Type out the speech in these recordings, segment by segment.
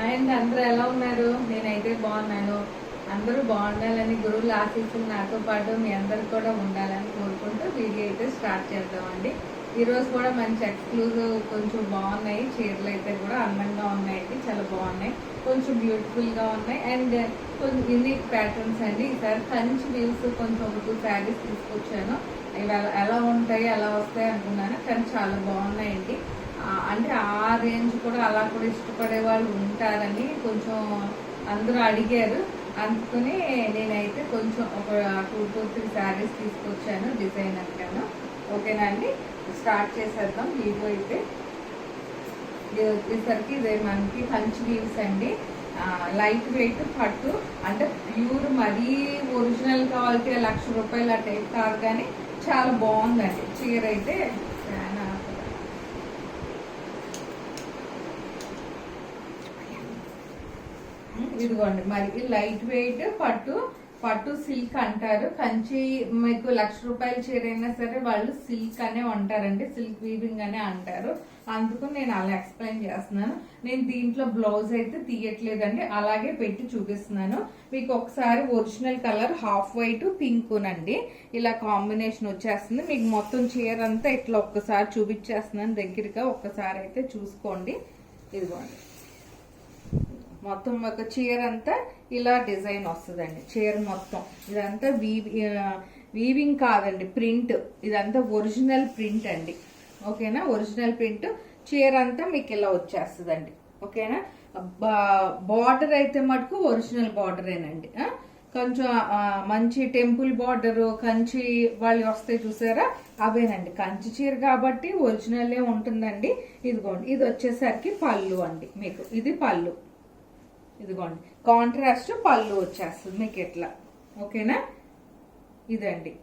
And అందరూ ఎలా ఉన్నారు? నేనైతే బాగున్నాను. అందరూ బాగుండాలని గురువుల ఆశీస్సులు నాతో పాటు మీ అందరు కూడా ఉండాలని కోరుకుంటూ వీడియో అయితే స్టార్ట్ చేద్దామండి. ఈరోజు కూడా మంచి ఎక్స్క్లూజివ్ కొంచెం బాగున్నాయి. చీరలు అయితే కూడా అందంగా ఉన్నాయండి, చాలా బాగున్నాయి, కొంచెం బ్యూటిఫుల్గా ఉన్నాయి అండ్ కొంచెం యూనిక్ ప్యాటర్న్స్ అండి. ఈసారి కంచి వీవ్స్ కొంచెం ఒక 2 శారీస్ తీసుకొచ్చాను. ఇవి ఎలా ఉంటాయి, ఎలా వస్తాయి అనుకున్నాను, కానీ చాలా బాగున్నాయండి. అంటే ఆ రేంజ్ కూడా అలా కూడా ఇష్టపడే వాళ్ళు ఉంటారని కొంచెం అందరూ అడిగారు. అందుకని నేనైతే కొంచెం ఒక 2 to 3 శారీస్ తీసుకొచ్చాను డిజైన్ అంటాను. ఓకేనా అండి, స్టార్ట్ చేసేద్దాం వీడియో అయితే. ఇది వచ్చేసరికి ఇదే మనకి కంచి వీవ్స్ అండి. లైట్ వెయిట్ పట్టు, అంటే ప్యూర్ మరీ ఒరిజినల్ క్వాలిటీ 1,00,000 రూపాయలు ఆ టైప్ కాదు, కానీ చాలా బాగుందండి చీర అయితే. ఇదిగోండి, మరి లైట్ వెయిట్ పట్టు సిల్క్ అంటారు. కంచి మీకు 1,00,000 రూపాయల చీర అయినా సరే వాళ్ళు సిల్క్ అనే అంటారండి, సిల్క్ వీవింగ్ అనే అంటారు. అందుకు నేను అలా ఎక్స్ప్లెయిన్ చేస్తున్నాను. నేను దీంట్లో బ్లౌజ్ అయితే తీయట్లేదండి, అలాగే పెట్టి చూపిస్తున్నాను మీకు. ఒకసారి original colour half white pink నండి, ఇలా కాంబినేషన్ వచ్చేస్తుంది మీకు. మొత్తం చీర అంతా ఇట్లా ఒక్కసారి చూపించేస్తున్నాను దగ్గరగా, ఒక్కసారి అయితే చూసుకోండి. ఇదిగోండి, మొత్తం ఒక చీర అంతా ఇలా డిజైన్ వస్తుందండి. చీర మొత్తం ఇదంతా వీవింగ్ కాదండి, ప్రింట్. ఇదంతా ఒరిజినల్ ప్రింట్ అండి. ఓకేనా, ఒరిజినల్ ప్రింట్. చీర అంతా మీకు ఇలా వచ్చేస్తుందండి. ఓకేనా, బార్డర్ అయితే మటుకు ఒరిజినల్ బార్డరేనండి. కొంచెం మంచి టెంపుల్ బార్డర్ కంచి వాళ్ళు వస్తాయి చూసారా, అవేనండి. కంచి చీర కాబట్టి ఒరిజినలే ఉంటుందండి. ఇదిగోండి, ఇది వచ్చేసరికి పళ్ళు అండి మీకు. ఇది పళ్ళు, ఇదిగోండి కాంట్రాస్ట్ పళ్ళు వచ్చేస్తుంది మీకు ఇట్లా. ఓకేనా, ఇదండి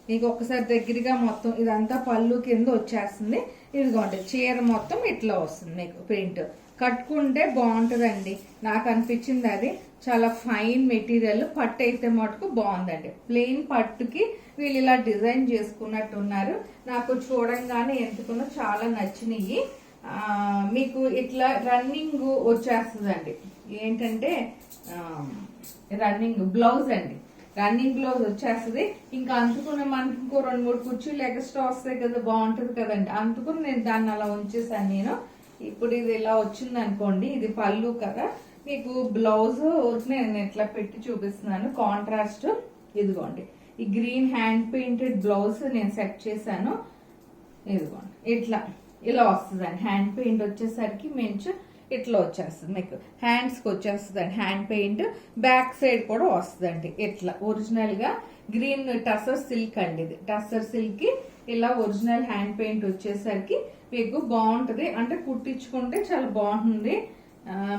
మీకు ఒక్కసారి దగ్గరగా మొత్తం ఇదంతా పళ్ళు కింద వచ్చేస్తుంది. ఇదిగోండి చీర మొత్తం ఇట్లా వస్తుంది మీకు. ప్రింట్ కట్టుకుంటే బాగుంటుందండి, నాకు అనిపించింది అది. చాలా ఫైన్ మెటీరియల్, పట్టు అయితే మటుకు బాగుందండి. ప్లెయిన్ పట్టుకి వీళ్ళు ఇలా డిజైన్ చేసుకున్నట్టున్నారు. నాకు చూడంగానే ఎందుకున్నా చాలా నచ్చినాయి. మీకు ఇట్లా రన్నింగ్ వచ్చేస్తుందండి. ఏంటంటే రన్నింగ్ బ్లౌజ్ అండి, రన్నింగ్ బ్లౌజ్ వచ్చేస్తుంది. ఇంకా అందుకుని మనకి ఇంకో 2-3 కుర్చీలు ఎక్స్ట్రా వస్తాయి కదా, బాగుంటుంది కదండి. అందుకుని నేను దాన్ని అలా ఉంచేసాను నేను. ఇప్పుడు ఇది ఇలా వచ్చింది అనుకోండి, ఇది పళ్ళు కదా మీకు. బ్లౌజ్ నేను ఇట్లా పెట్టి చూపిస్తున్నాను కాంట్రాస్ట్. ఇదిగోండి, ఈ గ్రీన్ హ్యాండ్ పెయింటెడ్ బ్లౌజ్ నేను సెట్ చేశాను. ఇదిగోండి ఇట్లా ఇలా వస్తుందండి. హ్యాండ్ పెయింట్ వచ్చేసరికి మంచి ఇట్లా వచ్చేస్తుంది మీకు. హ్యాండ్స్కి వచ్చేస్తుందండి హ్యాండ్ పెయింట్. బ్యాక్ సైడ్ కూడా వస్తుందండి ఇట్లా ఒరిజినల్ గా. గ్రీన్ టసర్ సిల్క్ అండి ఇది. టసర్ సిల్క్ కి ఇలా ఒరిజినల్ హ్యాండ్ పెయింట్ వచ్చేసరికి మీకు బాగుంటది. అంటే కుట్టించుకుంటే చాలా బాగుంటుంది.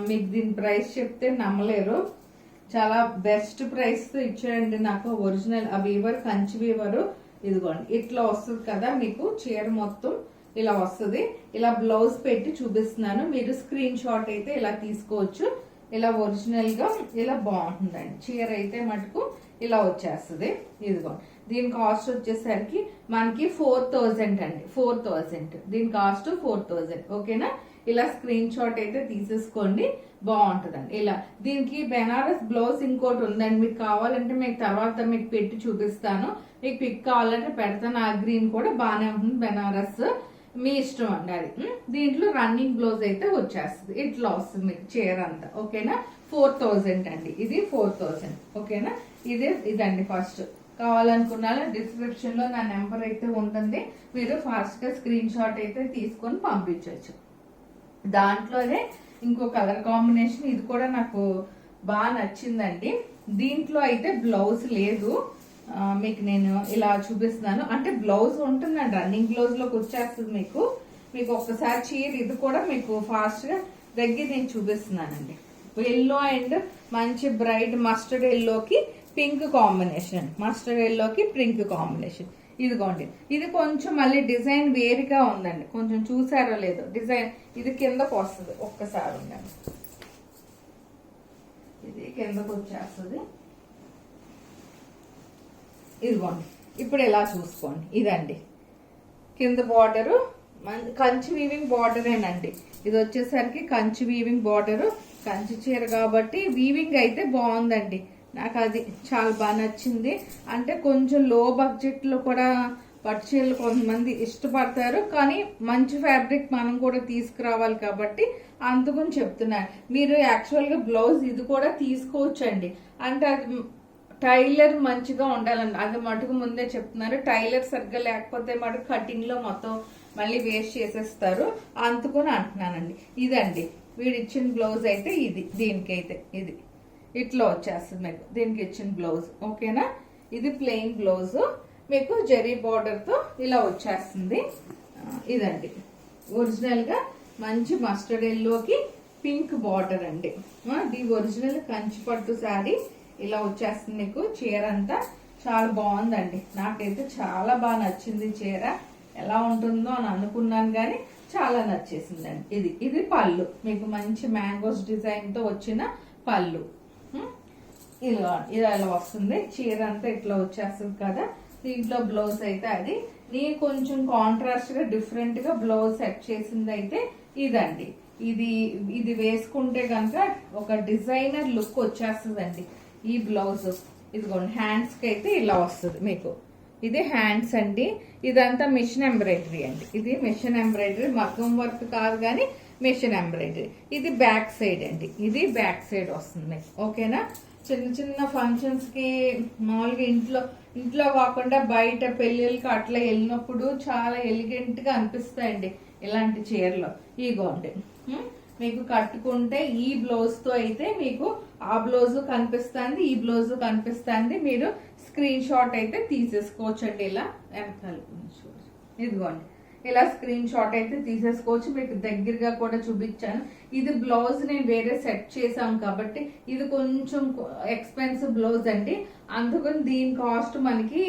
మీకు దీని ప్రైస్ చెప్తే నమ్మలేరు, చాలా బెస్ట్ ప్రైస్ తో ఇచ్చారండి నాకు. ఒరిజినల్ ఆ వీవర్ కంచి వీవరు. ఇదిగోండి ఇట్లా వస్తుంది కదా మీకు. చీర మొత్తం ఇలా వస్తుంది. ఇలా బ్లౌజ్ పెట్టి చూపిస్తున్నాను, మీరు స్క్రీన్ షాట్ అయితే ఇలా తీసుకోవచ్చు. ఇలా ఒరిజినల్ గా ఇలా బాగుంటుందండి చీర అయితే మటుకు. ఇలా వచ్చేస్తుంది. ఇదిగోండి, దీని కాస్ట్ వచ్చేసరికి మనకి 4,000 అండి. 4,000 దీని కాస్ట్ 4,000. ఓకేనా, ఇలా స్క్రీన్ షాట్ అయితే తీసేసుకోండి, బాగుంటుందండి. ఇలా దీనికి బెనారస్ బ్లౌజ్ ఇంకోటి ఉందండి, మీకు కావాలంటే మీకు తర్వాత మీకు పెట్టి చూపిస్తాను. మీకు పిక్ కావాలంటే పెడతాను. ఆ గ్రీన్ కూడా బాగానే ఉంటుంది, బెనారస్ మీ ఇష్టం అండి అది. దీంట్లో రన్నింగ్ బ్లౌజ్ అయితే వచ్చేస్తుంది. ఇట్లా వస్తుంది మీకు చీర అంతా. ఓకేనా, 4,000 అండి ఇది. 4,000. ఓకేనా, ఇదండి. ఫస్ట్ కావాలనుకున్నా డిస్క్రిప్షన్ లో నా నెంబర్ అయితే ఉంటుంది, మీరు ఫాస్ట్ గా స్క్రీన్ షాట్ అయితే తీసుకొని పంపించవచ్చు. దాంట్లోనే ఇంకో కలర్ కాంబినేషన్, ఇది కూడా నాకు బాగా నచ్చిందండి. దీంట్లో అయితే బ్లౌజ్ లేదు మీకు. నేను ఇలా చూపిస్తున్నాను, అంటే బ్లౌజ్ ఉంటుందండి, రన్నింగ్ బ్లౌజ్ లోకి వచ్చేస్తుంది మీకు. మీకు ఒక్కసారి చీర ఇది కూడా మీకు ఫాస్ట్ గా దగ్గర నేను చూపిస్తున్నానండి. ఎల్లో అండ్ మంచి బ్రైట్ మస్టర్డ్ ఎల్లోకి పింక్ కాంబినేషన్, మస్టర్డ్ ఎల్లోకి పింక్ కాంబినేషన్. ఇదిగోండి, ఇది కొంచెం మళ్ళీ డిజైన్ వేరుగా ఉందండి. కొంచెం చూసారో లేదో డిజైన్. ఇది కిందకు వస్తుంది, ఒక్కసారి ఉండండి. ఇది కిందకు వచ్చేస్తుంది. ఇదిగోండి, ఇప్పుడు ఇలా చూసుకోండి. ఇదండి కింద బార్డరు, కంచి వీవింగ్ బార్డరేనండి. ఇది వచ్చేసరికి కంచి వీవింగ్ బార్డర్, కంచి చీర కాబట్టి వీవింగ్ అయితే బాగుందండి. నాకు అది చాలా బాగా నచ్చింది. అంటే కొంచెం లో బడ్జెట్ లో కూడా పట్టు చీరలు కొంతమంది ఇష్టపడతారు, కానీ మంచి ఫ్యాబ్రిక్ మనం కూడా తీసుకురావాలి కాబట్టి అందుకని చెప్తున్నాను. మీరు యాక్చువల్గా బ్లౌజ్ ఇది కూడా తీసుకోవచ్చండి. అంటే అది టైలర్ మంచిగా ఉండాలండి, అది మటుకు ముందే చెప్తున్నారు. టైలర్ సరిగ్గా లేకపోతే మటుకు కటింగ్ లో మొత్తం మళ్ళీ వేస్ట్ చేసేస్తారు, అందుకని అంటున్నానండి. ఇదండి వీడు ఇచ్చిన బ్లౌజ్ అయితే ఇది. దీనికైతే ఇది ఇట్లా వచ్చేస్తుంది మీకు, దీనికి ఇచ్చిన బ్లౌజ్. ఓకేనా, ఇది ప్లెయిన్ బ్లౌజ్ మీకు జరీ బార్డర్ తో ఇలా వచ్చేస్తుంది. ఇదండి ఒరిజినల్ గా మంచి మస్టర్డ్ ఎల్లోకి పింక్ బార్డర్ అండి. ఇది ఒరిజినల్ కంచి పట్టు శారీ ఇలా వచ్చేస్తుంది మీకు. చీర అంతా చాలా బాగుందండి, నాకైతే చాలా బాగా నచ్చింది. చీర ఎలా ఉంటుందో అని అనుకున్నాను కానీ చాలా నచ్చేసిందండి. ఇది పళ్ళు మీకు, మంచి మ్యాంగోస్ డిజైన్ తో వచ్చిన పళ్ళు. ఇలా వస్తుంది. చీర అంతా ఇట్లా వచ్చేస్తుంది కదా. దీంట్లో బ్లౌజ్ అయితే అది నేను కొంచెం కాంట్రాస్ట్ గా డిఫరెంట్ గా బ్లౌజ్ సెట్ చేసింది అయితే ఇదండి. ఇది వేసుకుంటే కనుక ఒక డిజైనర్ లుక్ వచ్చేస్తుందండి ఈ బ్లౌజ్. ఇదిగోండి హ్యాండ్స్ కి అయితే ఇలా వస్తుంది మీకు. ఇది హ్యాండ్స్ అండి. ఇదంతా మిషన్ ఎంబ్రాయిడరీ అండి. ఇది మిషన్ ఎంబ్రాయిడరీ, మగ్గం వర్క్ కాదు కానీ మిషన్ ఎంబ్రాయిడరీ. ఇది బ్యాక్ సైడ్ అండి, ఇది బ్యాక్ సైడ్ వస్తుంది. ఓకేనా, చిన్న చిన్న ఫంక్షన్స్ కి మామూలుగా ఇంట్లో కాకుండా బయట పెళ్ళిళ్ళకి అట్లా వెళ్ళినప్పుడు చాలా ఎలిగెంట్ గా అనిపిస్తాయండి ఇలాంటి చీరలు. ఇగోండి మీకు కట్టుకుంటే ఈ బ్లౌజ్ తో అయితే మీకు ఆ బ్లౌజ్ కనిపిస్తుంది, ఈ బ్లౌజ్ కనిపిస్తుంది. మీరు స్క్రీన్ షాట్ అయితే తీసేసుకోవచ్చు అండి. ఇలా వెనకాల ఇదిగోండి ఇలా స్క్రీన్ షాట్ అయితే తీసేసుకోవచ్చు. మీకు దగ్గరగా కూడా చూపించాను. ఇది బ్లౌజ్ నేను వేరే సెట్ చేసాం కాబట్టి ఇది కొంచెం ఎక్స్పెన్సివ్ బ్లౌజ్ అండి, అందుకని దీని కాస్ట్ మనకి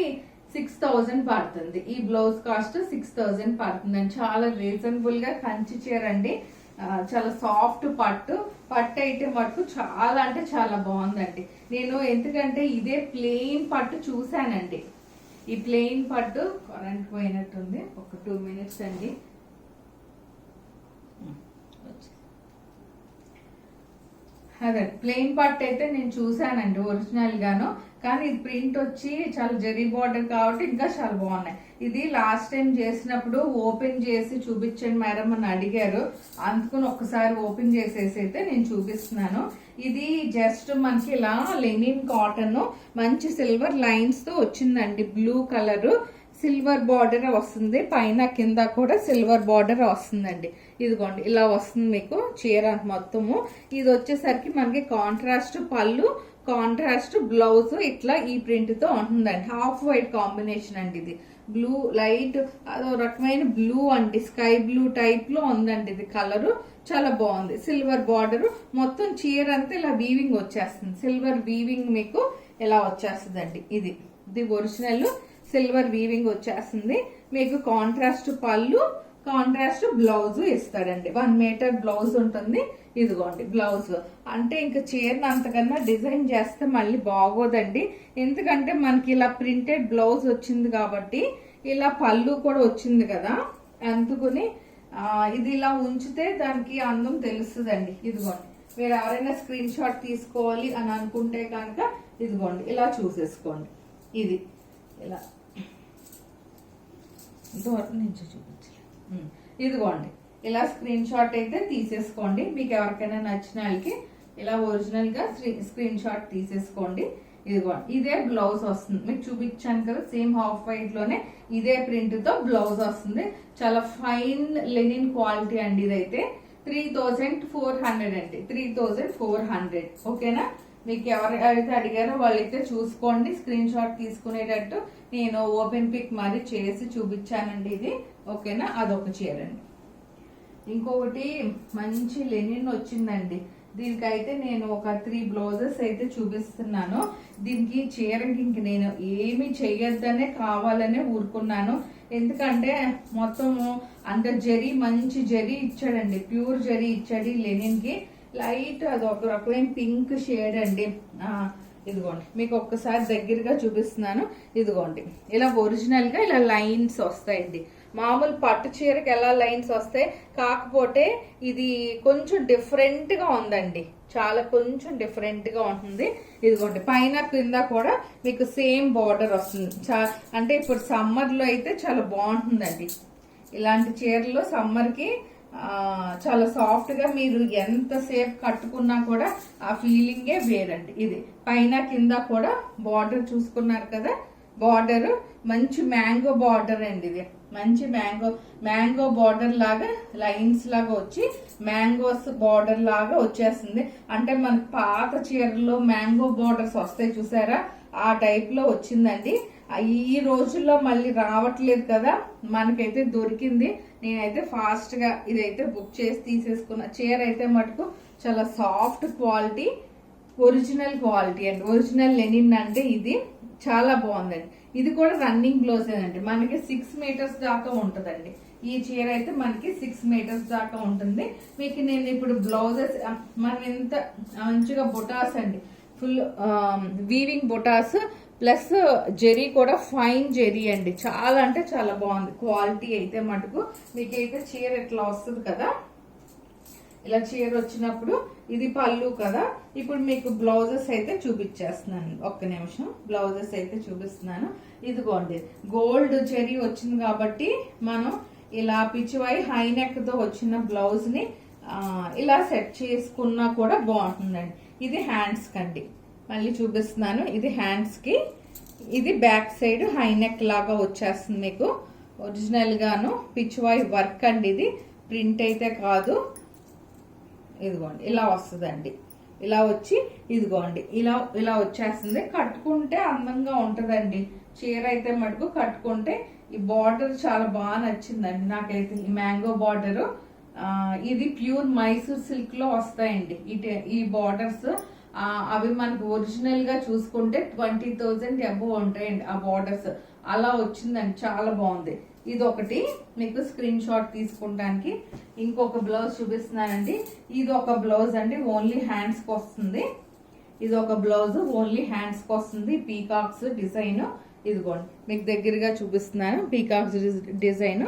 6000 పడుతుంది. ఈ బ్లౌజ్ కాస్ట్ 6000 పడుతుందండి. చాలా రీజనబుల్ గా కంచి చీర అండి. చాలా సాఫ్ట్ పట్టు అయితే మటుకు చాలా అంటే చాలా బాగుందండి. నేను ఎందుకంటే ఇదే ప్లెయిన్ పట్టు చూసానండి. ఈ ప్లెయిన్ పట్టు కరెంట్ పోయినట్టుంది, ఒక 2 minutes అండి. అదే ప్లెయిన్ పట్టు అయితే నేను చూసానండి ఒరిజినల్ గాను, కానీ ఇది ప్రింట్ వచ్చి చాలా జరీ బార్డర్ కాబట్టి ఇంకా చాలా బాగున్నాయి. ఇది లాస్ట్ టైం చేసినప్పుడు ఓపెన్ చేసి చూపించండి మేడం అని అడిగారు, అందుకని ఒక్కసారి ఓపెన్ చేసేసి అయితే నేను చూపిస్తున్నాను. ఇది జస్ట్ మనకి ఇలా లెనిన్ కాటన్ మంచి సిల్వర్ లైన్స్ తో వచ్చిందండి. బ్లూ కలర్ సిల్వర్ బార్డర్ వస్తుంది, పైన కింద కూడా సిల్వర్ బార్డర్ వస్తుందండి. ఇదిగోండి ఇలా వస్తుంది మీకు చీర మొత్తము. ఇది వచ్చేసరికి మనకి కాంట్రాస్ట్ పళ్ళు, కాంట్రాస్ట్ బ్లౌజ్ ఇట్లా ఈ ప్రింట్ తో ఉంటుందండి. హాఫ్ వైట్ కాంబినేషన్ అండి. ఇది బ్లూ లైట్ అదో రకమైన బ్లూ అండి, స్కై బ్లూ టైప్ లో ఉందండి. ఇది కలరు చాలా బాగుంది. సిల్వర్ బార్డర్ మొత్తం చీర అంతా ఇలా వీవింగ్ వచ్చేస్తుంది. సిల్వర్ వీవింగ్ మీకు ఇలా వచ్చేస్తుందండి. ఇది ఒరిజినల్ సిల్వర్ వీవింగ్ వచ్చేస్తుంది మీకు. కాంట్రాస్ట్ పళ్ళు, కాంట్రాస్ట్ బ్లౌజ్ ఇస్తాడండి. 1 మీటర్ బ్లౌజ్ ఉంటుంది. ఇదిగోండి బ్లౌజ్. అంటే ఇంకా చీరను అంతకన్నా డిజైన్ చేస్తే మళ్ళీ బాగోదండి, ఎందుకంటే మనకి ఇలా ప్రింటెడ్ బ్లౌజ్ వచ్చింది కాబట్టి ఇలా పళ్ళు కూడా వచ్చింది కదా, అందుకుని ఇది ఇలా ఉంచితే దానికి అందం తెలుస్తుందండి. ఇదిగోండి మీరు ఎవరైనా స్క్రీన్ షాట్ తీసుకోవాలి అని అనుకుంటే కనుక ఇదిగోండి ఇలా చూసేసుకోండి. ఇది ఇలా దూరం నుంచి చూపించలేదు. ఇదిగోండి ఇలా స్క్రీన్ షాట్ అయితే తీసేసుకోండి. మీకు ఎవరికైనా నచ్చిన వాళ్ళకి ఇలా ఒరిజినల్ గా స్క్రీన్ షాట్ తీసేసుకోండి. ఇదిగోండి ఇదే బ్లౌజ్ వస్తుంది. మీకు చూపించాను కదా సేమ్ హాఫ్ వైట్ లోనే ఇదే ప్రింట్ తో బ్లౌజ్ వస్తుంది. చాలా ఫైన్ లెనిన్ క్వాలిటీ అండి. ఇదైతే 3400 అండి, 3400. ఓకేనా, మీకు ఎవరైతే అడిగారో వాళ్ళైతే చూసుకోండి, స్క్రీన్ షాట్ తీసుకునేటట్టు నేను ఓపెన్ పిక్ మరి చేసి చూపించానండి ఇది. ఓకేనా, అదొక చీరండి. ఇంకొకటి మంచి లెనిన్ వచ్చిందండి. దీనికైతే నేను ఒక 3 బ్లౌజెస్ అయితే చూపిస్తున్నాను. దీనికి చీరకి ఇంక నేను ఏమి చెయ్యొద్దనే కావాలనే ఊరుకున్నాను, ఎందుకంటే మొత్తము అంత జరీ మంచి జరీ ఇచ్చాడండి, ప్యూర్ జరీ ఇచ్చాడు లెనిన్ కి. లైట్ అది ఒక రకమైన పింక్ షేడ్ అండి. ఇదిగోండి మీకు ఒక్కసారి దగ్గరగా చూపిస్తున్నాను. ఇదిగోండి ఇలా ఒరిజినల్ గా ఇలా లైన్స్ వస్తాయండి. మామూలు పట్టు చీరకి ఎలా లైన్స్ వస్తాయి, కాకపోతే ఇది కొంచెం డిఫరెంట్ గా ఉందండి. చాలా కొంచెం డిఫరెంట్ గా ఉంటుంది. ఇదిగోండి పైన కింద కూడా మీకు సేమ్ బార్డర్ వస్తుంది. అంటే ఇప్పుడు సమ్మర్ లో అయితే చాలా బాగుంటుందండి. ఇలాంటి చీరలు సమ్మర్ కి చాలా సాఫ్ట్ గా మీరు ఎంతసేపు కట్టుకున్నా కూడా ఆ ఫీలింగే వేరండి. ఇది పైన కింద కూడా బార్డర్ చూసుకున్నారు కదా, బార్డర్ మంచి మ్యాంగో బార్డర్ అండి. ఇది మంచి మ్యాంగో బార్డర్ లాగా లైన్స్ లాగా వచ్చి మ్యాంగోస్ బార్డర్ లాగా వచ్చేస్తుంది. అంటే మనకు పాత చీరల్లో మ్యాంగో బార్డర్స్ వస్తాయి చూసారా, ఆ టైప్ లో వచ్చిందండి. ఈ రోజుల్లో మళ్ళీ రావట్లేదు కదా, మనకైతే దొరికింది. నేనైతే ఫాస్ట్ గా ఇదైతే బుక్ చేసి తీసేసుకున్న. చీర అయితే మటుకు చాలా సాఫ్ట్ క్వాలిటీ, ఒరిజినల్ క్వాలిటీ అండి. ఒరిజినల్ లెనిన్ అంటే ఇది చాలా బాగుందండి. ఇది కూడా రన్నింగ్ బ్లౌజ్ అండి. మనకి 6 మీటర్స్ దాకా ఉంటుందండి. ఈ చీర అయితే మనకి 6 మీటర్స్ దాకా ఉంటుంది. మీకు నేను ఇప్పుడు బ్లౌజెస్ మనం ఎంత మంచిగా బుటాస్ అండి, ఫుల్ వీవింగ్ బుటాస్ ప్లస్ జెరీ కూడా ఫైన్ జెరీ అండి. చాలా అంటే చాలా బాగుంది క్వాలిటీ అయితే మటుకు. మీకైతే చీర ఇట్లా వస్తుంది కదా, ఇలా చీర వచ్చినప్పుడు ఇది పళ్ళు కదా. ఇప్పుడు మీకు బ్లౌజెస్ అయితే చూపించేస్తున్నాను. ఒక్క నిమిషం, బ్లౌజెస్ అయితే చూపిస్తున్నాను. ఇదిగోండి గోల్డ్ జెరీ వచ్చింది కాబట్టి మనం ఇలా పిచ్చివై హై నెక్ తో వచ్చిన బ్లౌజ్ ని ఇలా సెట్ చేసుకున్నా కూడా బాగుంటుందండి. ఇది హ్యాండ్స్ కండి, మళ్ళీ చూపిస్తున్నాను. ఇది హ్యాండ్స్ కి, ఇది బ్యాక్ సైడ్ హై నెక్ లాగా వచ్చేస్తుంది మీకు. ఒరిజినల్ గాను పిచ్చివాయ్ వర్క్ అండి. ఇది ప్రింట్ అయితే కాదు. ఇదిగోండి ఇలా వస్తుందండి. ఇలా వచ్చి ఇదిగోండి ఇలా వచ్చేస్తుంది. కట్టుకుంటే అందంగా ఉంటదండి చీర అయితే మటుకు. కట్టుకుంటే ఈ బార్డర్ చాలా బాగా నచ్చిందండి నాకైతే. ఈ మ్యాంగో బార్డర్, ఇది ప్యూర్ మైసూర్ సిల్క్ లో వస్తాయండి ఈ బార్డర్స్. అవి మనకు ఒరిజినల్ గా చూసుకుంటే 20,000 అబోవ్ ఉంటాయండి ఆ బార్డర్స్. అలా వచ్చిందండి, చాలా బాగుంది. ఇది ఒకటి మీకు స్క్రీన్ షాట్ తీసుకుంటానికి. ఇంకొక బ్లౌజ్ చూపిస్తున్నానండి. ఇది ఒక బ్లౌజ్ అండి, ఓన్లీ హ్యాండ్స్ కి వస్తుంది. ఇది ఒక బ్లౌజ్ ఓన్లీ హ్యాండ్స్ కి వస్తుంది. పీకాక్స్ డిజైన్ ఇదిగోండి మీకు దగ్గరగా చూపిస్తున్నాను. పీకాక్స్ డిజైన్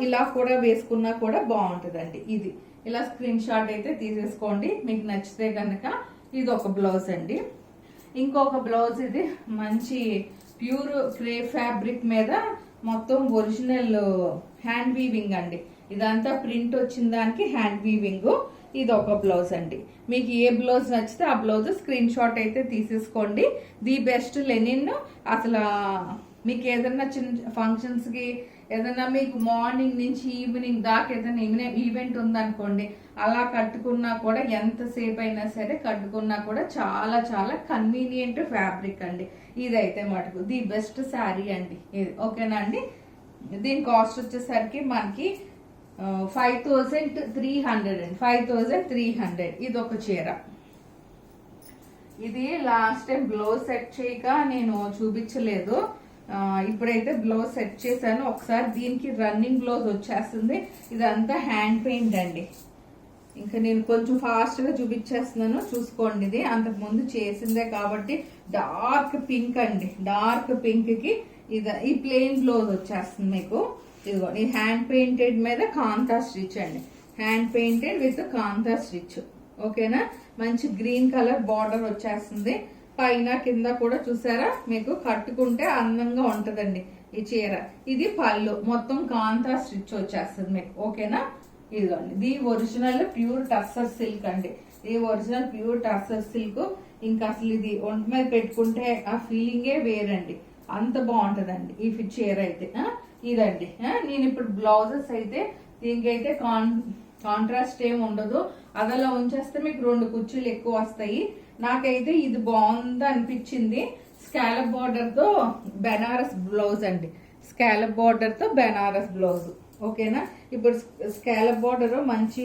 ఇలా కూడా వేసుకున్నా కూడా బాగుంటుందండి. ఇది ఇలా స్క్రీన్ షాట్ అయితే తీసేసుకోండి మీకు నచ్చితే కనుక. ఇది ఒక బ్లౌజ్ అండి. ఇంకొక బ్లౌజ్ ఇది మంచి ప్యూర్ క్రే ఫ్యాబ్రిక్ మీద మొత్తం ఒరిజినల్ హ్యాండ్ వీవింగ్ అండి. ఇదంతా ప్రింట్ వచ్చిన దానికి హ్యాండ్ వీవింగ్. ఇది ఒక బ్లౌజ్ అండి. మీకు ఏ బ్లౌజ్ నచ్చితే ఆ బ్లౌజ్ స్క్రీన్ షాట్ అయితే తీసేసుకోండి. The best linen. అసలు మీకు ఏదైనా చిన్న ఫంక్షన్స్ కి, ఏదైనా మీకు మార్నింగ్ నుంచి ఈవినింగ్ దాకా ఏదైనా ఈవెంట్ ఉందనుకోండి, అలా కట్టుకున్నా కూడా ఎంతసేపు అయినా సరే కట్టుకున్నా కూడా చాలా చాలా కన్వీనియంట్ ఫ్యాబ్రిక్ అండి. ఇదైతే మటుకు ది బెస్ట్ శారీ అండి ఇది. ఓకేనా అండి. దీని కాస్ట్ వచ్చేసరికి మనకి 5,300 అండి. 5,300. ఇది ఒక చీర. ఇది లాస్ట్ టైం బ్లౌజ్ సెట్ చేయక నేను చూపించలేదు. ఇప్పుడైతే బ్లౌజ్ సెట్ చేశాను ఒకసారి. దీనికి రన్నింగ్ బ్లౌజ్ వచ్చేస్తుంది. ఇదంతా హ్యాండ్ పెయింట్ అండి. ఇంకా నేను కొంచెం ఫాస్ట్ గా చూపించేస్తున్నాను, చూసుకోండి. ఇది అంతకు ముందు చేసిందే కాబట్టి డార్క్ పింక్ అండి. డార్క్ పింక్ కి ఈ ప్లెయిన్ బ్లౌజ్ వచ్చేస్తుంది మీకు. ఇదిగో ఈ హ్యాండ్ పెయింటెడ్ మీద కాంతా స్టిచ్ అండి. Hand painted with kantha stitch. ఓకేనా. మంచి గ్రీన్ కలర్ బార్డర్ వచ్చేస్తుంది. పైన కింద కూడా చూసారా, మీకు కట్టుకుంటే అందంగా ఉంటదండి ఈ చీర. ఇది పళ్ళు, మొత్తం కాంతా స్టిచ్ వచ్చేస్తుంది మీకు. ఓకేనా. ఇదిగోండి ఇది ఒరిజినల్ ప్యూర్ టస్సర్ సిల్క్ అండి. ఇది ఒరిజినల్ ప్యూర్ టస్సర్ సిల్క్. ఇంకా అసలు ఇది ఒంటి మీద పెట్టుకుంటే ఆ ఫీలింగే వేరండి. అంత బాగుంటదండి ఈ చీర అయితే. ఇదండి నేను ఇప్పుడు బ్లౌజెస్ అయితే దీనికైతే కాంట్రాస్ట్ ఏమి ఉండదు. అదలా ఉంచేస్తే మీకు 2 కుర్చీలు ఎక్కువ వస్తాయి. నాకైతే ఇది బాగుంది అనిపించింది. స్కాలప్ బార్డర్ తో బెనారస్ బ్లౌజ్ అండి. స్కాలప్ బార్డర్ తో బెనారస్ బ్లౌజ్. ఓకేనా. ఇప్పుడు స్కాలప్ బార్డర్ మంచి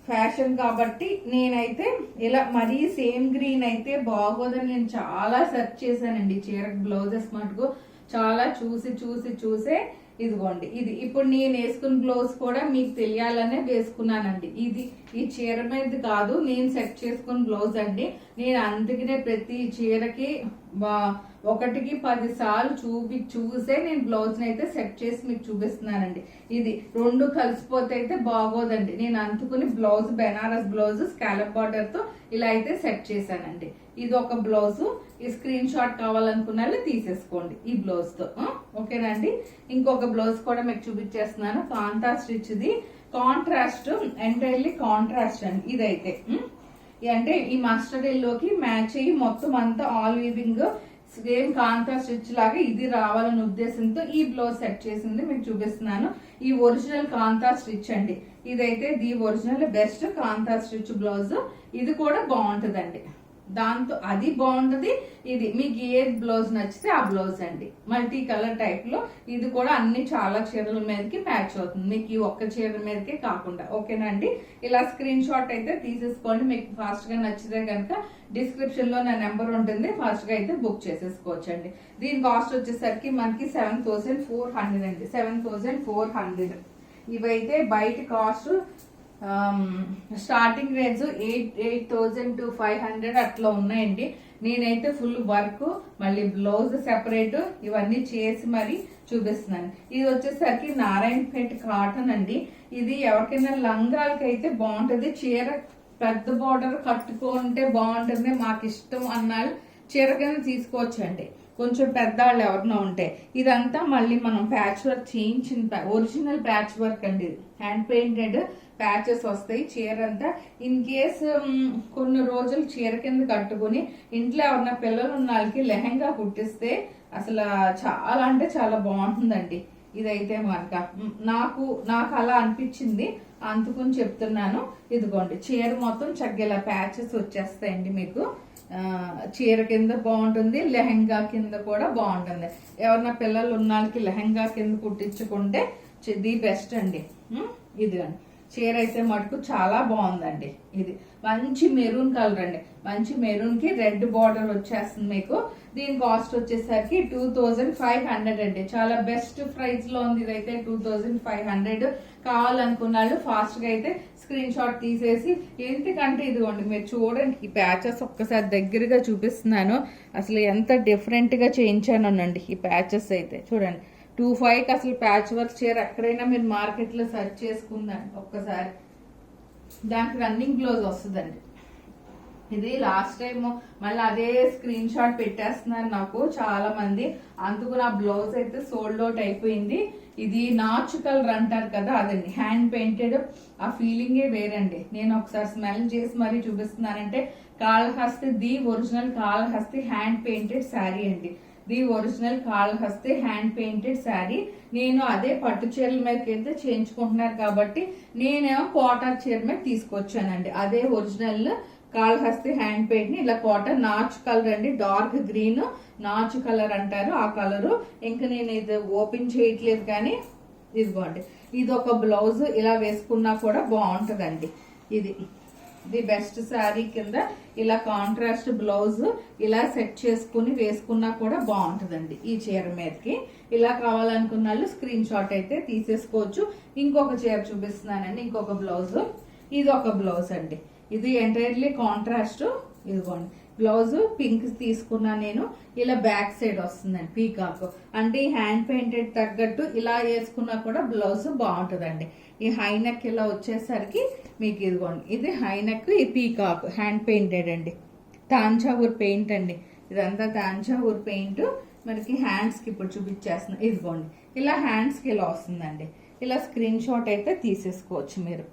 ఫ్యాషన్ కాబట్టి నేనైతే ఇలా మరీ సేమ్ గ్రీన్ అయితే బాగోదని నేను చాలా సెర్చ్ చేశానండి. చీర బ్లౌజెస్ మటుకు చాలా చూసే ఇదిగోండి ఇది ఇప్పుడు నేను వేసుకున్న బ్లౌజ్ కూడా మీకు తెలియాలనే వేసుకున్నానండి. ఇది ఈ చీర మీద కాదు, నేను సెట్ చేసుకున్న బ్లౌజ్ అండి. నేను అందుకనే ప్రతి చీరకి ఒకటికి 10 సార్లు చూసే నేను బ్లౌజ్ అయితే సెట్ చేసి మీకు చూపిస్తున్నానండి. ఇది రెండు కలిసిపోతే అయితే బాగోదండి. నేను అందుకుని blouse Banaras blouse scallop border తో ఇలా అయితే సెట్ చేశానండి. ఇది ఒక బ్లౌజ్. ఈ స్క్రీన్ షాట్ కావాలనుకున్న వాళ్ళు తీసేసుకోండి ఈ బ్లౌజ్ తో. ఓకేనండి. ఇంకొక బ్లౌజ్ కూడా మీకు చూపించేస్తున్నాను. Kantha stitch the contrast, entirely contrast అండి. ఇదైతే అంటే ఈ మస్టర్డ్ ఎల్లోకి మ్యాచ్ అయ్యి మొత్తం అంతా ఆల్ వీవింగ్ సేమ్ కాంతా స్టిచ్ లాగా ఇది రావాలనే ఉద్దేశంతో ఈ బ్లౌజ్ సెట్ చేసింది మీకు చూపిస్తున్నాను. ఈ ఒరిజినల్ కాంతా స్టిచ్ అండి. ఇదైతే the original best kantha stitch blouse. ఇది కూడా బాగుంటదండి. దాంతో అది బాగుంటది. ఇది మీకు ఏ బ్లౌజ్ నచ్చితే ఆ బ్లౌజ్ అండి. మల్టీ కలర్ టైప్ లో ఇది కూడా అన్ని చాలా చీరల మీదకి మ్యాచ్ అవుతుంది. మీకు ఈ ఒక్క చీర మీదకే కాకుండా. ఓకేనండి. ఇలా స్క్రీన్ షాట్ అయితే తీసేసుకోండి. మీకు ఫాస్ట్ గా నచ్చితే కనుక డిస్క్రిప్షన్ లో నా నెంబర్ ఉంటుంది. ఫాస్ట్ గా అయితే బుక్ చేసేసుకోవచ్చండి. దీని కాస్ట్ వచ్చేసరికి మనకి 7400 అండి. 7400. ఇవైతే బయట కాస్ట్ స్టార్టింగ్ రేంజ్ 8,000 to 500 అట్లా ఉన్నాయండి. నేనైతే ఫుల్ వర్క్ మళ్ళీ బ్లౌజ్ సెపరేట్ ఇవన్నీ చేసి మరి చూపిస్తున్నాను. ఇది వచ్చేసరికి నారాయణపేట కాటన్ అండి. ఇది ఎవరికైనా లంగాలకి అయితే బాగుంటది. చీర పెద్ద బార్డర్ కట్టుకుంటే బాగుంటుంది మాకు ఇష్టం అన్నాళ్ళు చీర కింద తీసుకోవచ్చండి. కొంచెం పెద్దవాళ్ళు ఎవరినో ఉంటే. ఇదంతా మళ్ళీ మనం ప్యాచ్ వర్క్ చేయించిన ఒరిజినల్ ప్యాచ్ వర్క్ అండి. హ్యాండ్ పెయింటెడ్ ప్యాచెస్ వస్తాయి చీర అంతా. ఇన్ కేస్ కొన్ని రోజులు చీర కింద కట్టుకుని ఇంట్లో ఎవరన్నా పిల్లలు ఉన్న వాళ్ళకి లెహంగా కుట్టిస్తే అసలు చాలా అంటే చాలా బాగుంటుందండి. ఇదైతే నాకు అలా అనిపించింది, అందుకుని చెప్తున్నాను. ఇదిగోండి చీర మొత్తం చక్కగా ప్యాచెస్ వచ్చేస్తాయండి మీకు. చీర కింద బాగుంటుంది, లెహంగా కింద కూడా బాగుంటుంది. ఎవరన్నా పిల్లలు ఉన్న వాళ్ళకి లెహంగా కింద కుట్టించుకుంటే ది బెస్ట్ అండి. ఇదిగోండి చీర అయితే మటుకు చాలా బాగుందండి. ఇది మంచి మెరూన్ కలర్ అండి. మంచి మెరూన్ కి రెడ్ బార్డర్ వచ్చేస్తుంది మీకు. దీని కాస్ట్ వచ్చేసరికి 2500 అండి. చాలా బెస్ట్ ప్రైస్ లో ఉంది. ఇదైతే 2500. కావాలనుకున్న వాళ్ళు ఫాస్ట్ గా అయితే స్క్రీన్ షాట్ తీసేసి, ఎందుకంటే ఇదిగోండి మీరు చూడండి ఈ ప్యాచెస్ ఒక్కసారి దగ్గరగా చూపిస్తున్నాను. అసలు ఎంత డిఫరెంట్ గా చేయించానండి ఈ ప్యాచెస్ అయితే. చూడండి 2500కి అసలు ప్యాచ్ వర్క్ చీర ఎక్కడైనా మీరు మార్కెట్ లో సెర్చ్ చేసుకుందండి ఒక్కసారి. దానికి రన్నింగ్ బ్లౌజ్ వస్తుందండి. ఇది లాస్ట్ టైం మళ్ళీ అదే స్క్రీన్ షాట్ పెట్టేస్తున్నారు నాకు చాలా మంది. అందుకు నా బ్లౌజ్ అయితే సోల్డ్ అవుట్ అయిపోయింది. ఇది నాచు కలర్ అంటారు కదా, అదండి. హ్యాండ్ పెయింటెడ్ ఆ ఫీలింగే వేరండి. నేను ఒకసారి స్మెల్ చేసి మరీ చూపిస్తున్నానంటే Kalahasti the original Kalahasti hand painted sari అండి. The original Kalahasti hand painted sari. నేను అదే పట్టు చీరల మీదకి అయితే చేయించుకుంటున్నారు కాబట్టి నేనేమో కాటన్ చీర మీద తీసుకొచ్చానండి. అదే ఒరిజినల్ కాళహస్తి హ్యాండ్ పెయింట్ ని ఇలా కాటన్ నాచు కలర్ అండి. డార్క్ గ్రీన్ నాచు కలర్ అంటారు ఆ కలరు. ఇంకా నేను ఇది ఓపెన్ చేయట్లేదు కానీ ఇదిగోండి ఇది ఒక బ్లౌజ్ ఇలా వేసుకున్నా కూడా బాగుంటదండి. ఇది ది బెస్ట్ శారీ కింద ఇలా కాంట్రాస్ట్ బ్లౌజ్ ఇలా సెట్ చేసుకుని వేసుకున్నా కూడా బాగుంటదండి ఈ చీర మీదకి. ఇలా కావాలనుకున్న వాళ్ళు స్క్రీన్ షాట్ అయితే తీసేసుకోవచ్చు. ఇంకొక చీర చూపిస్తున్నానండి. ఇంకొక బ్లౌజ్. ఇది ఒక బ్లౌజ్ అండి. ఇది ఎంటైర్లీ కాంట్రాస్ట్. ఇదిగోండి బ్లౌజ్ పింక్ తీసుకున్నా నేను. ఇలా బ్యాక్ సైడ్ వస్తుందండి పీకాక్. అంటే ఈ హ్యాండ్ పెయింటెడ్ తగ్గట్టు ఇలా వేసుకున్నా కూడా బ్లౌజ్ బాగుంటుందండి. ఈ హై నెక్ ఇలా వచ్చేసరికి మీకు ఇదిగోండి ఇది హై నెక్, ఈ పీకాక్ హ్యాండ్ పెయింటెడ్ అండి. తాంజావూర్ పెయింట్ అండి. ఇదంతా తాంజావూర్ పెయింట్. మనకి హ్యాండ్స్ కి ఇప్పుడు చూపించేస్తున్నాం. ఇదిగోండి ఇలా హ్యాండ్స్ కి ఇలా వస్తుందండి. ఇలా స్క్రీన్ షాట్ అయితే తీసేసుకోవచ్చు మీరు.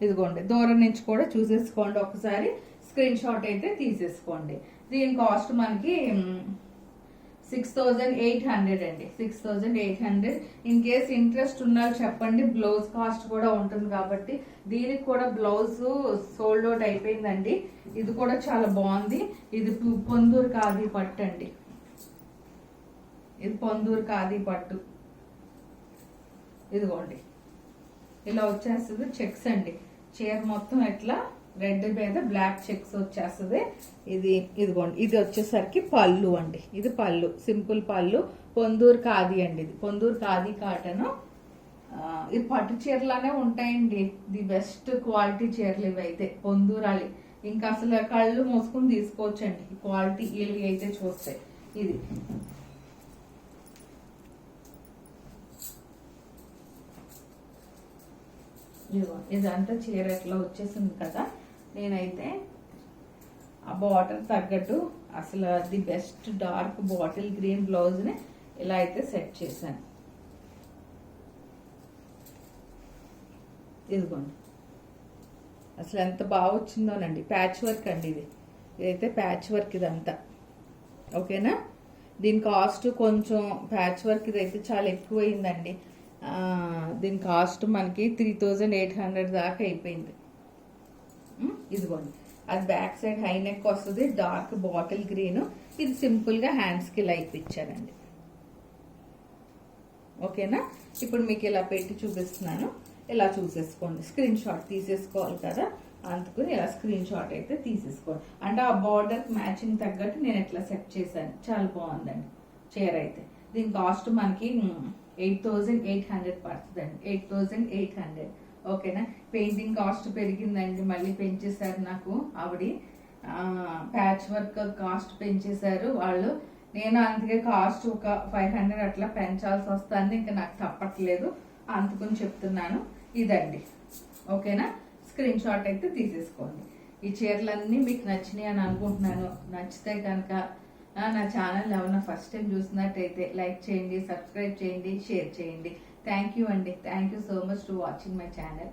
ఇదిగోండి దూరం నుంచి కూడా చూసేసుకోండి ఒకసారి. స్క్రీన్ షాట్ అయితే తీసేసుకోండి. దీని కాస్ట్ మనకి 6800 అండి. 6800. ఇన్ కేస్ ఇంట్రెస్ట్ ఉన్నారు చెప్పండి. బ్లౌజ్ కాస్ట్ కూడా ఉంటుంది కాబట్టి. దీనికి కూడా బ్లౌజ్ సోల్డ్ అవుట్ అయిపోయిందండి. ఇది కూడా చాలా బాగుంది. ఇది పొందూరు ఖాదీ పట్టు అండి. ఇది పొందూరు ఖాదీ పట్టు. ఇదిగోండి ఇలా వచ్చేస్తుంది. చెక్స్ అండి. చీర మొత్తం ఎట్లా రెడ్ మీద బ్లాక్ చెక్స్ వచ్చేస్తుంది. ఇదిగోండి ఇది వచ్చేసరికి పళ్ళు అండి. ఇది పళ్ళు, సింపుల్ పళ్ళు. పొందూరు ఖాదీ అండి. ఇది పొందూరు ఖాదీ కాటన్. ఇది పట్టు చీరలానే ఉంటాయండి. ది బెస్ట్ క్వాలిటీ చీరలు ఇవైతే పొందూరాలి. ఇంకా అసలు కళ్ళు మూసుకొని తీసుకోవచ్చండి క్వాలిటీ వీళ్ళు అయితే చూస్తే. ఇది ఇదంతా చీర ఎట్లా వచ్చేసింది కదా. నేనైతే ఆ బార్డర్ తగ్గట్టు అసలు the best dark bottle green blouse ని ఇలా అయితే సెట్ చేశాను. ఇదిగోండి అసలు ఎంత బాగా వచ్చిందోనండి. ప్యాచ్ వర్క్ అండి ఇదైతే ప్యాచ్ వర్క్ ఇదంతా. ఓకేనా, దీని కాస్ట్ కొంచెం ప్యాచ్ వర్క్ ఇదైతే చాలా ఎక్కువ అయిందండి. దీని కాస్ట్ మనకి 3800 దాకా అయిపోయింది. ఇదిగోండి అది బ్యాక్ సైడ్ హై నెక్ వస్తుంది, డార్క్ బాటిల్ గ్రీన్. ఇది సింపుల్ గా హ్యాండ్స్ కి ఇలా ఇప్పించానండి. ఓకేనా, ఇప్పుడు మీకు ఇలా పెట్టి చూపిస్తున్నాను, ఇలా చూసేసుకోండి. స్క్రీన్ షాట్ తీసేసుకోవాలి కదా, అందుకని ఇలా స్క్రీన్ షాట్ అయితే తీసేసుకోండి. అంటే ఆ బార్డర్ మ్యాచింగ్ తగ్గట్టు నేను ఎట్లా సెట్ చేశాను. చాలా బాగుందండి చీర అయితే. దీని కాస్ట్ మనకి 8800 పడుతుందండి. 8800. ఓకేనా, పెయింటింగ్ కాస్ట్ పెరిగిందండి, మళ్ళీ పెంచేశారు నాకు ఆవిడ. ప్యాచ్ వర్క్ కాస్ట్ పెంచేశారు వాళ్ళు. నేను అందుకే కాస్ట్ ఒక 500 అట్లా పెంచాల్సి వస్తుంది, ఇంకా నాకు తప్పట్లేదు, అందుకని చెప్తున్నాను. ఇదండి. ఓకేనా, స్క్రీన్ షాట్ అయితే తీసేసుకోండి. ఈ చీరలన్నీ మీకు నచ్చినాయి అని అనుకుంటున్నాను. నచ్చితే కనుక నా ఛానల్ ఎవరైనా ఫస్ట్ టైం చూసినట్టయితే లైక్ చేయండి, సబ్స్క్రైబ్ చేయండి, షేర్ చేయండి. థ్యాంక్ యూ అండి. Thank you so much to watching my channel.